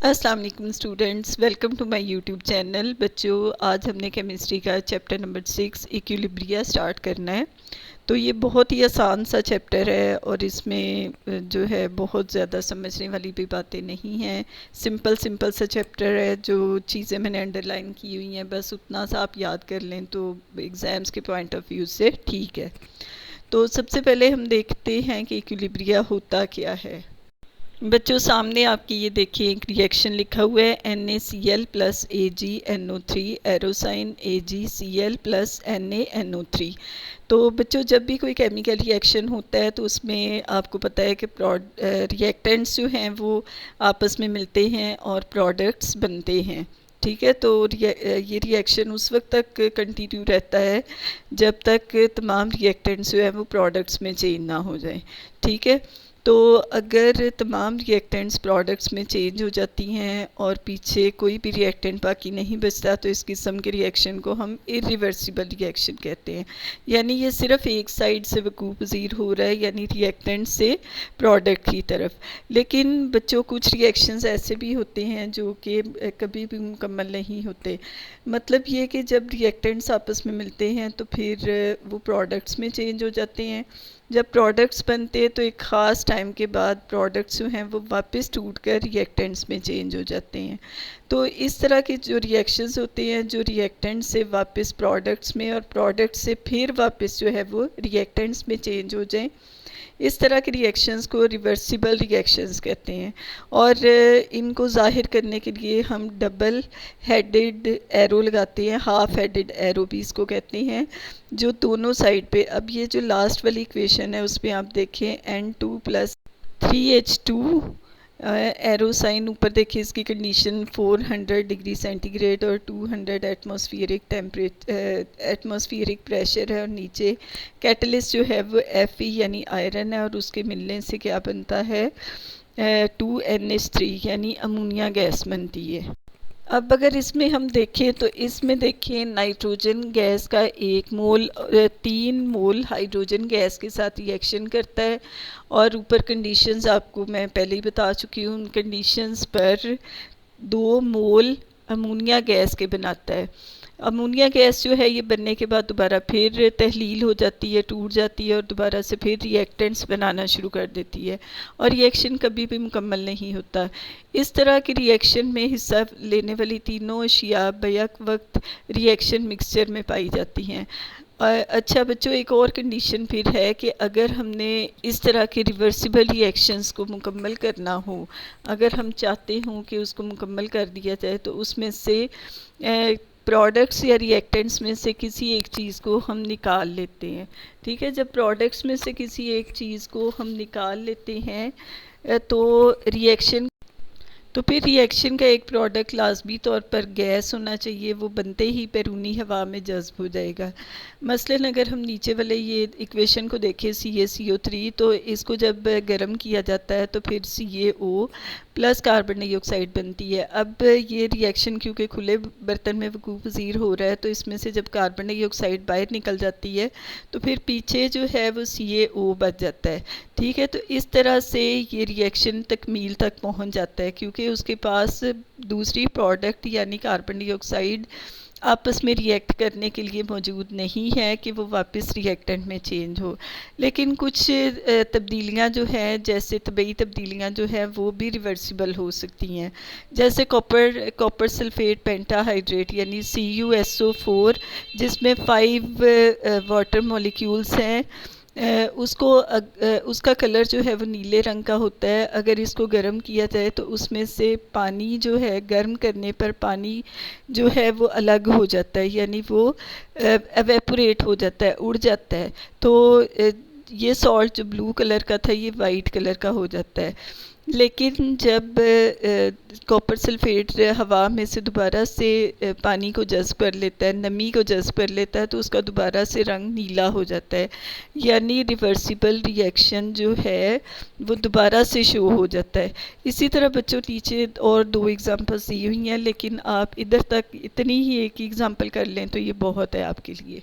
अस्सलाम वालेकुम students, welcome to my YouTube channel. बच्चों, आज हमने केमिस्ट्री का चैप्टर नंबर 6 इक्विलिब्रिया स्टार्ट करना है। तो ये बहुत ही आसान सा चैप्टर है और इसमें जो है बहुत ज़्यादा समझने वाली भी बातें नहीं हैं। सिंपल सिंपल सा चैप्टर है। जो चीज़ें मैंने अंडरलाइन की हुई हैं बस उतना सा आप याद कर लें तो एग्ज़ाम्स के पॉइंट ऑफ व्यू से ठीक है। तो सबसे पहले हम देखते हैं कि इक्विलिब्रिया होता क्या है। बच्चों, सामने आपकी ये देखिए एक रिएक्शन लिखा हुआ है NaCl plus AgNO3 एरोसाइन AgCl plus NaNO3। तो बच्चों, जब भी कोई केमिकल रिएक्शन होता है तो उसमें आपको पता है कि रिएक्टेंट्स जो हैं वो आपस में मिलते हैं और प्रोडक्ट्स बनते हैं। ठीक है, तो ये रिएक्शन उस वक्त तक कंटिन्यू रहता है जब तक तमाम रिएक्टेंट्स जो हैं वो प्रोडक्ट्स में चेंज ना हो जाए। ठीक है, तो अगर तमाम रिएक्टेंट्स प्रोडक्ट्स में चेंज हो जाती हैं और पीछे कोई भी रिएक्टेंट बाकी नहीं बचता तो इस किस्म के रिएक्शन को हम इरिवर्सिबल रिएक्शन कहते हैं। यानी ये सिर्फ एक साइड से वकूफ़ पज़ीर हो रहा है, यानी रिएक्टेंट से प्रोडक्ट की तरफ। लेकिन बच्चों, कुछ रिएक्शंस ऐसे भी होते हैं जो कि कभी भी मुकम्मल नहीं होते। मतलब ये कि जब रिएक्टेंट्स आपस में मिलते हैं तो फिर वो प्रोडक्ट्स में चेंज हो जाते हैं। जब प्रोडक्ट्स बनते हैं तो एक ख़ास टाइम के बाद प्रोडक्ट्स जो हैं वो वापस टूट कर रिएक्टेंट्स में चेंज हो जाते हैं। तो इस तरह के जो रिएक्शंस होते हैं, जो रिएक्टेंट से वापस प्रोडक्ट्स में और प्रोडक्ट से फिर वापस जो है वो रिएक्टेंट्स में चेंज हो जाएं, इस तरह के रिएक्शंस को रिवर्सिबल रिएक्शंस कहते हैं। और इनको ज़ाहिर करने के लिए हम डबल हेडेड एरो लगाते हैं, हाफ हेडेड एरो भी इसको कहते हैं, जो दोनों साइड पे। अब ये जो लास्ट वाली इक्वेशन है उस पर आप देखें N2 plus 3H2 arrow sign. ऊपर देखिए इसकी कंडीशन 400 डिग्री सेंटीग्रेड और 200 एटमॉस्फेरिक प्रेशर है, और नीचे कैटलिस्ट जो है वो Fe यानी आयरन है, और उसके मिलने से क्या बनता है 2NH3 यानी अमोनिया गैस बनती है। अब अगर इसमें हम देखें तो इसमें देखिए नाइट्रोजन गैस का 1 मोल 3 मोल हाइड्रोजन गैस के साथ रिएक्शन करता है, और ऊपर कंडीशंस आपको मैं पहले ही बता चुकी हूँ। उन कंडीशंस पर 2 मोल अमोनिया गैस के बनाता है। अमोनिया गैस जो है ये बनने के बाद दोबारा फिर तहलील हो जाती है, टूट जाती है, और दोबारा से फिर रिएक्टेंट्स बनाना शुरू कर देती है, और रिएक्शन कभी भी मुकम्मल नहीं होता। इस तरह की रिएक्शन में हिस्सा लेने वाली तीनों अशिया बैक वक्त रिएक्शन मिक्सचर में पाई जाती हैं। अच्छा बच्चों, एक और कंडीशन फिर है कि अगर हमने इस तरह के रिवर्सिबल रिएक्शंस को मुकम्मल करना हो, अगर हम चाहते हों कि उसको मुकम्मल कर दिया जाए, तो उसमें से प्रोडक्ट्स या रिएक्टेंट्स में से किसी एक चीज़ को हम निकाल लेते हैं। ठीक है, जब प्रोडक्ट्स में से किसी एक चीज़ को हम निकाल लेते हैं तो फिर रिएक्शन का एक प्रोडक्ट लाजमी तौर पर गैस होना चाहिए, वो बनते ही बैरूनी हवा में जज्ब हो जाएगा। मसलन अगर हम नीचे वाले ये इक्वेशन को देखें CaCO3, तो इसको जब गर्म किया जाता है तो फिर CaO प्लस कार्बन डाइऑक्साइड बनती है। अब ये रिएक्शन क्योंकि खुले बर्तन में वकूफ़ पज़ीर हो रहा है तो इसमें से जब कार्बन डाइऑक्साइड बाहर निकल जाती है तो फिर पीछे जो है वो CaO बच जाता है। ठीक है, तो इस तरह से ये रिएक्शन तकमील तक पहुंच जाता है, क्योंकि उसके पास दूसरी प्रोडक्ट यानी कार्बन डाइऑक्साइड आपस में रिएक्ट करने के लिए मौजूद नहीं है कि वो वापस रिएक्टेंट में चेंज हो। लेकिन कुछ तब्दीलियां जो हैं, जैसे तबई तब्दीलियां जो हैं वो भी रिवर्सिबल हो सकती हैं। जैसे कॉपर सल्फेट पेंटाहाइड्रेट यानी CuSO4, जिसमें 5 वाटर मॉलिक्यूल्स हैं, उसका कलर जो है वो नीले रंग का होता है। अगर इसको गर्म किया जाए तो उसमें से पानी जो है, गर्म करने पर पानी जो है वो अलग हो जाता है, यानी वो एवेपोरेट हो जाता है, उड़ जाता है। तो ये सॉल्ट जो ब्लू कलर का था ये वाइट कलर का हो जाता है। लेकिन जब कॉपर सल्फेट हवा में से दोबारा से पानी को जज़्ब कर लेता है, नमी को जज़्ब कर लेता है, तो उसका दोबारा से रंग नीला हो जाता है, यानी रिवर्सिबल रिएक्शन जो है वो दोबारा से शो हो जाता है। इसी तरह बच्चों नीचे और 2 एग्जांपल्स दी हुई हैं, लेकिन आप इधर तक इतनी ही एक एग्जांपल कर लें तो ये बहुत है आपके लिए।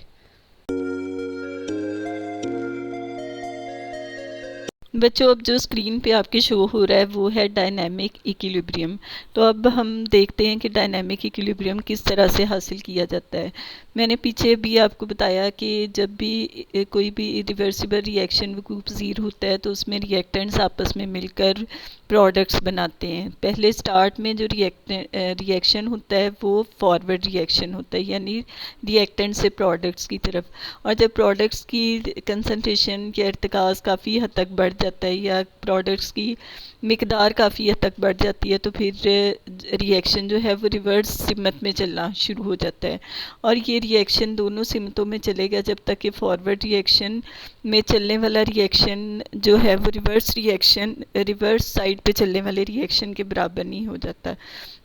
बच्चों अब जो स्क्रीन पे आपके शो हो रहा है वो है डायनामिक इक्विलिब्रियम। तो अब हम देखते हैं कि डायनामिक इक्विलिब्रियम किस तरह से हासिल किया जाता है। मैंने पीछे भी आपको बताया कि जब भी कोई भी रिवर्सिबल रिएक्शन वकूफ़ पज़ीर होता है तो उसमें रिएक्टेंट्स आपस में मिलकर प्रोडक्ट्स बनाते हैं। पहले स्टार्ट में जो रिएक्शन होता है वो फॉरवर्ड रिएक्शन होता है, यानी रिएक्टेंट से प्रोडक्ट्स की तरफ। और जब प्रोडक्ट्स की कंसंट्रेशन या इर्तिकाज़ काफ़ी हद तक बढ़ जाता है या प्रोडक्ट्स की मिकदार काफ़ी हद तक बढ़ जाती है तो फिर रिएक्शन जो है वो रिवर्स सिमत में चलना शुरू हो जाता है। और ये रिएक्शन दोनों सिमतों में चलेगा जब तक कि फॉरवर्ड रिएक्शन में चलने वाला रिएक्शन जो है वो रिवर्स साइड पे चलने वाले रिएक्शन के बराबर नहीं हो जाता।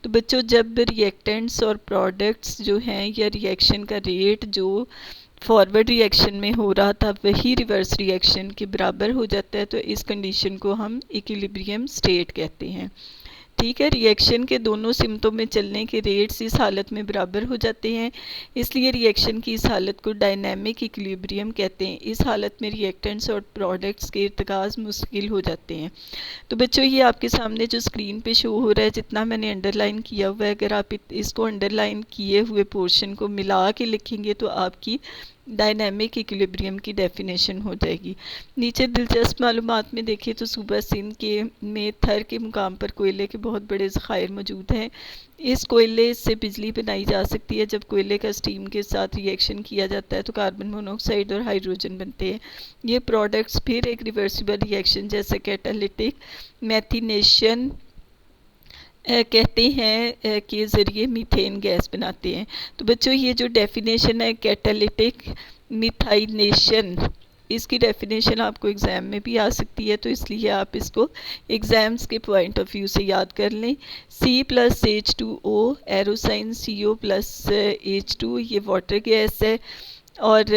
तो बच्चों जब रिएक्टेंट्स और प्रोडक्ट्स जो हैं या रिएक्शन का रेट जो फॉरवर्ड रिएक्शन में हो रहा था वही रिवर्स रिएक्शन के बराबर हो जाता है तो इस कंडीशन को हम इक्विलिब्रियम स्टेट कहते हैं। ठीक है, रिएक्शन के दोनों सिमतों में चलने के रेट्स इस हालत में बराबर हो जाते हैं, इसलिए रिएक्शन की इस हालत को डायनामिक इक्विलिब्रियम कहते हैं। इस हालत में रिएक्टेंट्स और प्रोडक्ट्स के इर्तिकाज़ मुश्किल हो जाते हैं। तो बच्चों ये आपके सामने जो स्क्रीन पे शो हो रहा है, जितना मैंने अंडरलाइन किया हुआ है, अगर आप इसको अंडरलाइन किए हुए पोर्शन को मिला के लिखेंगे तो आपकी डायनामिक इक्विलिब्रियम की डेफिनेशन हो जाएगी। नीचे दिलचस्प मालूमात में देखें तो सूबा सिंध के में थर के मुकाम पर कोयले के बहुत बड़े ज़खायर मौजूद हैं। इस कोयले से बिजली बनाई जा सकती है। जब कोयले का स्टीम के साथ रिएक्शन किया जाता है तो कार्बन मोनोऑक्साइड और हाइड्रोजन बनते हैं। ये प्रोडक्ट्स फिर एक रिवर्सिबल रिएक्शन जैसे कैटालिटिक मैथिनेशन कहते हैं के ज़रिए मीथेन गैस बनाते हैं। तो बच्चों ये जो डेफिनेशन है कैटालिटिक मिथाइनेशन, इसकी डेफिनेशन आपको एग्ज़ाम में भी आ सकती है, तो इसलिए आप इसको एग्ज़ाम्स के पॉइंट ऑफ व्यू से याद कर लें। C+H2O एरोसाइन CO प्लस H2 ये वाटर गैस है और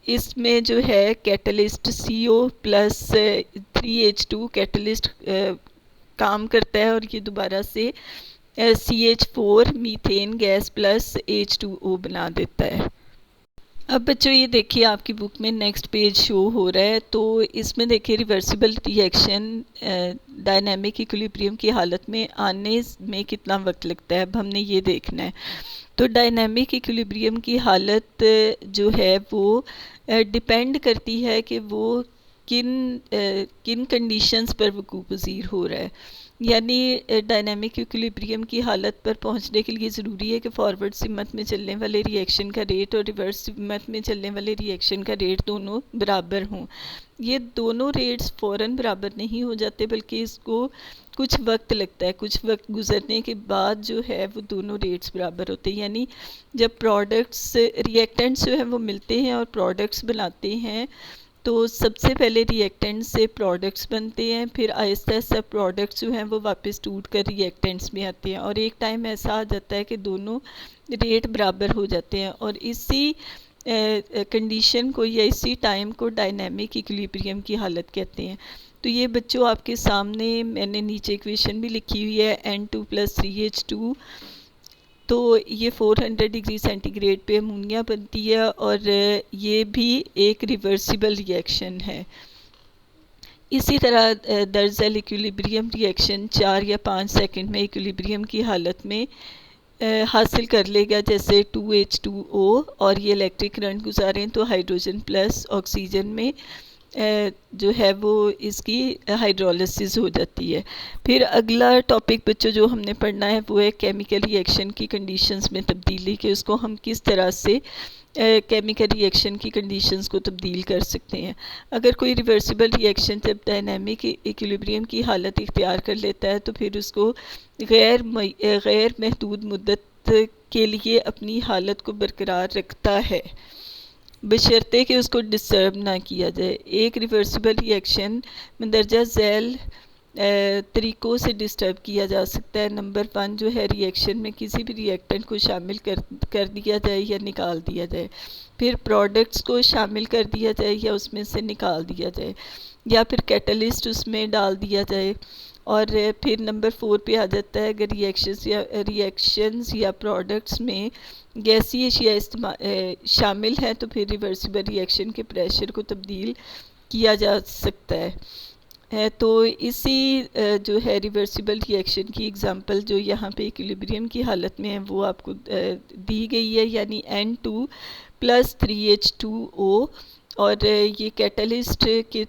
इसमें जो है catalyst CO plus 3H2 catalyst काम करता है और ये दोबारा से CH4 methane gas plus H2O बना देता है। अब बच्चों ये देखिए आपकी बुक में नेक्स्ट पेज शो हो रहा है, तो इसमें देखिए रिवर्सिबल रिएक्शन डायनामिक इक्विलिब्रियम की हालत में आने में कितना वक्त लगता है, अब हमने ये देखना है। तो डायनामिक इक्विलिब्रियम की हालत जो है वो डिपेंड करती है कि वो किन कंडीशंस पर वकूफ़ पज़ीर हो रहा है। यानी डायनामिक इक्विलिब्रियम की हालत पर पहुंचने के लिए ज़रूरी है कि फॉरवर्ड सिमत में चलने वाले रिएक्शन का रेट और रिवर्स सिमत में चलने वाले रिएक्शन का रेट दोनों बराबर हों। ये दोनों रेट्स फ़ौरन बराबर नहीं हो जाते बल्कि इसको कुछ वक्त लगता है। कुछ वक्त गुजरने के बाद जो है वो दोनों रेट्स बराबर होते हैं। यानी जब प्रोडक्ट्स रिएक्टेंट्स जो हैं वो मिलते हैं और प्रोडक्ट्स बनाते हैं तो सबसे पहले रिएक्टेंट्स से प्रोडक्ट्स बनते हैं, फिर आहिस्ता आहिस्ता प्रोडक्ट्स जो हैं वो वापस टूट कर रिएक्टेंट्स में आते हैं और एक टाइम ऐसा आ जाता है कि दोनों रेट बराबर हो जाते हैं और इसी कंडीशन को या इसी टाइम को डायनामिक इक्विलिब्रियम की हालत कहते हैं। तो ये बच्चों आपके सामने मैंने नीचे इक्वेशन भी लिखी हुई है N2 + 3H2। तो ये 400 डिग्री सेंटीग्रेड पे अमोनिया बनती है और ये भी एक रिवर्सिबल रिएक्शन है। इसी तरह दरअसल इक्विलिब्रियम रिएक्शन 4 या 5 सेकंड में इक्विलिब्रियम की हालत में हासिल कर लेगा, जैसे 2H2O और ये इलेक्ट्रिक करंट गुजारें तो हाइड्रोजन प्लस ऑक्सीजन में जो है वो इसकी हाइड्रोलिसिस हो जाती है। फिर अगला टॉपिक बच्चों जो हमने पढ़ना है वो है केमिकल रिएक्शन की कंडीशंस में तब्दीली, कि उसको हम किस तरह से केमिकल रिएक्शन की कंडीशंस को तब्दील कर सकते हैं। अगर कोई रिवर्सिबल रिएक्शन जब डायनामिक इक्विलिब्रियम की हालत इख्तियार कर लेता है तो फिर उसको गैर महदूद मुद्दत के लिए अपनी हालत को बरकरार रखता है बशर्ते कि उसको डिस्टर्ब ना किया जाए। एक रिवर्सिबल रिएक्शन मंदरजा झैल तरीक़ों से डिस्टर्ब किया जा सकता है। नंबर 1 जो है रिएक्शन में किसी भी रिएक्टेंट को शामिल कर दिया जाए या निकाल दिया जाए, फिर प्रोडक्ट्स को शामिल कर दिया जाए या उसमें से निकाल दिया जाए, या फिर कैटलिस्ट उसमें डाल दिया जाए। और फिर नंबर 4 पे आ जाता है अगर रिएक्शंस या प्रोडक्ट्स में गैसीय अशिया शामिल है तो फिर रिवर्सिबल रिएक्शन के प्रेशर को तब्दील किया जा सकता है। है। तो इसी जो है रिवर्सिबल रिएक्शन की एग्जांपल जो यहाँ पे इक्विलिब्रियम की हालत में है वो आपको दी गई है, यानी N2 प्लस 3H2O, और ये कैटलिस्ट के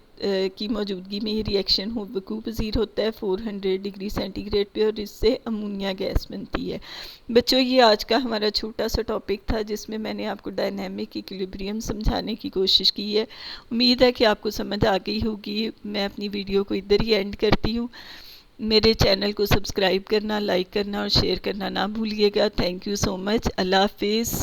की मौजूदगी में ये रिएक्शन वकूअ पज़ीर होता है 400 डिग्री सेंटीग्रेड पे, और इससे अमोनिया गैस बनती है। बच्चों, ये आज का हमारा छोटा सा टॉपिक था जिसमें मैंने आपको डायनामिक इक्विलिब्रियम समझाने की कोशिश की है। उम्मीद है कि आपको समझ आ गई होगी। मैं अपनी वीडियो को इधर ही एंड करती हूँ। मेरे चैनल को सब्सक्राइब करना, लाइक करना और शेयर करना ना भूलिएगा। Thank you so much. अल्लाह हाफिज़।